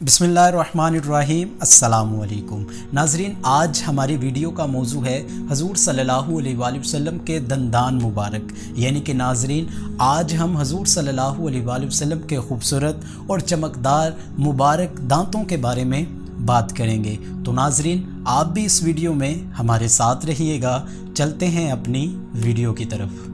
बिस्मिल्लाहिर्रहमानिर्रहीम अस्सलामुअलैकुम नाजरीन, आज हमारी वीडियो का मौजू है हजूर सल्लल्लाहु अलैहि वसल्लम के दंदान मुबारक। यानी कि नाजरीन, आज हम हजूर सल्लल्लाहु अलैहि वसल्लम के खूबसूरत और चमकदार मुबारक दांतों के बारे में बात करेंगे। तो नाजरीन, आप भी इस वीडियो में हमारे साथ रहिएगा। चलते हैं अपनी वीडियो की तरफ।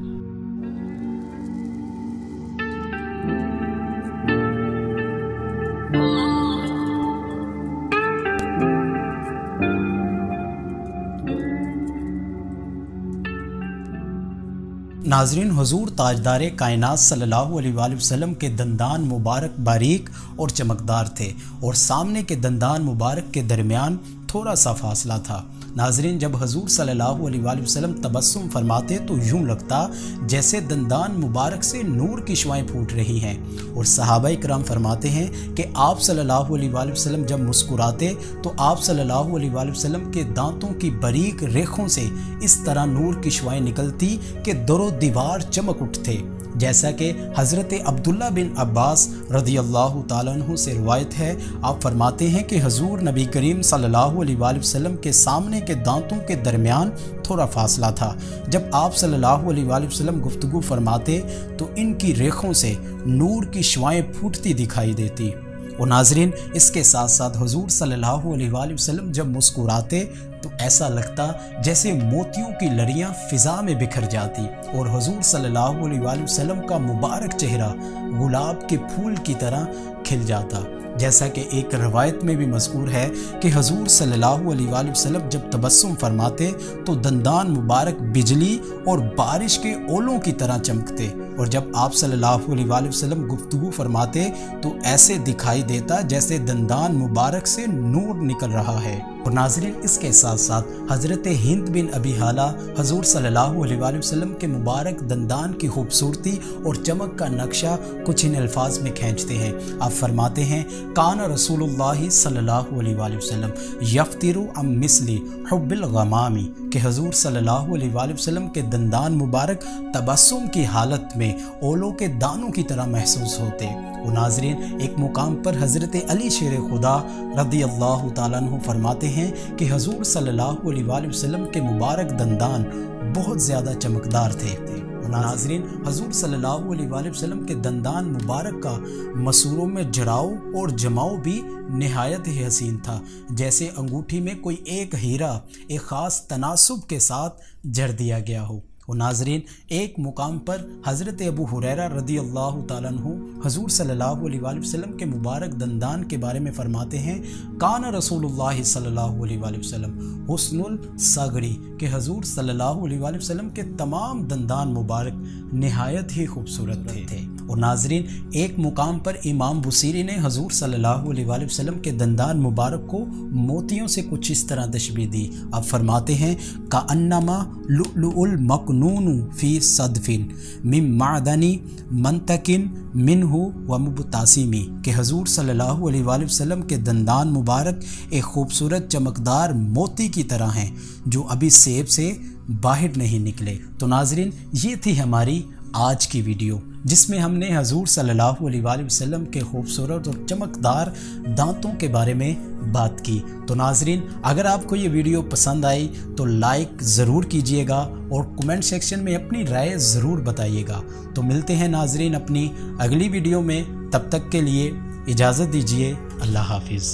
नाजरीन, हुजूर ताजदार कायनात सल्लल्लाहु अलैहि वसल्लम के दंदान मुबारक बारीक और चमकदार थे और सामने के दंदान मुबारक के दरमियान थोड़ा सा फासला था। नाजरीन, जब हजूर सल्लल्लाहु अलैहि वसल्लम तबस्सुम फरमाते तो यूं लगता जैसे दंदान मुबारक से नूर की शुआएं फूट रही हैं। और सहाबाए किराम फरमाते हैं कि आप सल्लल्लाहु अलैहि वसल्लम जब मुस्कुराते तो आप सल्लल्लाहु अलैहि वसल्लम के दांतों की बारीक रेखों से इस तरह नूर की शुआएं निकलती कि दरो दीवार चमक उठते। जैसा कि हज़रत अब्दुल्ला बिन अब्बास रज़ियल्लाहु ताला अन्हु से रिवायत है, आप फरमाते हैं कि हजूर नबी करीम सल्लल्लाहु अलैहि वसल्लम के सामने के दांतों के दरमियान थोड़ा फासला था। जब आप सल्लल्लाहु अलैहि वसल्लम गुफ्तगू फरमाते तो इनकी रेखों से नूर की शुआएं फूटती दिखाई देती। और नाजरीन, इसके साथ साथ हुजूर सल्लल्लाहु अलैहि वसल्लम जब मुस्कुराते तो ऐसा लगता जैसे मोतियों की लड़ियां फिजा में बिखर जाती और हुजूर सल्लल्लाहु अलैहि वसल्लम का मुबारक चेहरा गुलाब के फूल की तरह खिल जाता। जैसा कि एक रवायत में भी मज़कूर है कि हजूर सल्लल्लाहु अलैहि वसल्लम जब तबस्सुम फरमाते तो दंदान मुबारक बिजली और बारिश के ओलों की तरह चमकते। और जब आप सल्लल्लाहु अलैहि वसल्लम गुफ्तगू फरमाते तो ऐसे दिखाई देता जैसे दंदान मुबारक से नूर निकल रहा है। और नाजरीन, इसके साथ साथ हज़रत हिंद बिन अबी हाला हजूर सल्लल्लाहु अलैहि वसल्लम के मुबारक दंदान की खूबसूरती और चमक का नक्शा कुछ इन अल्फाज में खींचते हैं। आप फरमाते हैं, कान रसूलुल्लाह सल्लल्लाहु अलैहि वसल्लम यफ्तिरु अम मिस्ली हुब्बिल गमामी, कि हजूर सल्लल्लाहु अलैहि वसल्लम के दंदान मुबारक तबस्सुम की हालत में ओलों के दानों की तरह महसूस होते। और नाजरीन, एक मुकाम पर हज़रत अली शेर खुदा रज़ियल्लाहु ताला अन्हु फरमाते हैं कि हजूर सल्लल्लाहु अलैहि वसल्लम के मुबारक दंदान बहुत ज़्यादा चमकदार थे। नाजरीन, हजूर सल्लल्लाहु अलैहि वसल्लम के दंदान मुबारक का मसूरों में जड़ाव और जमाव भी निहायत ही हसीन था, जैसे अंगूठी में कोई एक हीरा एक ख़ास तनासुब के साथ जड़ दिया गया हो। और नाजरीन, एक मुकाम पर हज़रत अबू हुरैरा रज़ियल्लाहु ताला अन्हु हजूर सल्लल्लाहु अलैहि वसल्लम के मुबारक दंदान के बारे में फरमाते हैं, कान रसूलुल्लाह सल्लल्लाहु अलैहि वसल्लम हुस्नुल सगरी, के हजूर सल्लल्लाहु अलैहि वसल्लम के तमाम दंदान मुबारक निहायत ही खूबसूरत थे। और नाजरीन, एक मुकाम पर इमाम बुसीरी ने हजूर सल्लल्लाहु अलैहि वसल्लम के दंदान मुबारक को मोतियों से कुछ इस तरह तशबीह दी। अब फरमाते हैं, का अन्नमा लुलुल मकनूनु फी सदफिन मिन मादनी मंतकिन मिनहु व मुबतासिमी, के हजूर सल्लल्लाहु अलैहि वसल्लम के दंदान मुबारक एक खूबसूरत चमकदार मोती की तरह हैं जो अभी सेब से बाहर नहीं निकले। तो नाजरीन, ये थी हमारी आज की वीडियो जिसमें हमने हजूर सल्लल्लाहु अलैहि वसल्लम के खूबसूरत और चमकदार दांतों के बारे में बात की। तो नाजरीन, अगर आपको ये वीडियो पसंद आई तो लाइक ज़रूर कीजिएगा और कमेंट सेक्शन में अपनी राय ज़रूर बताइएगा। तो मिलते हैं नाजरीन अपनी अगली वीडियो में, तब तक के लिए इजाज़त दीजिए। अल्लाह हाफिज़।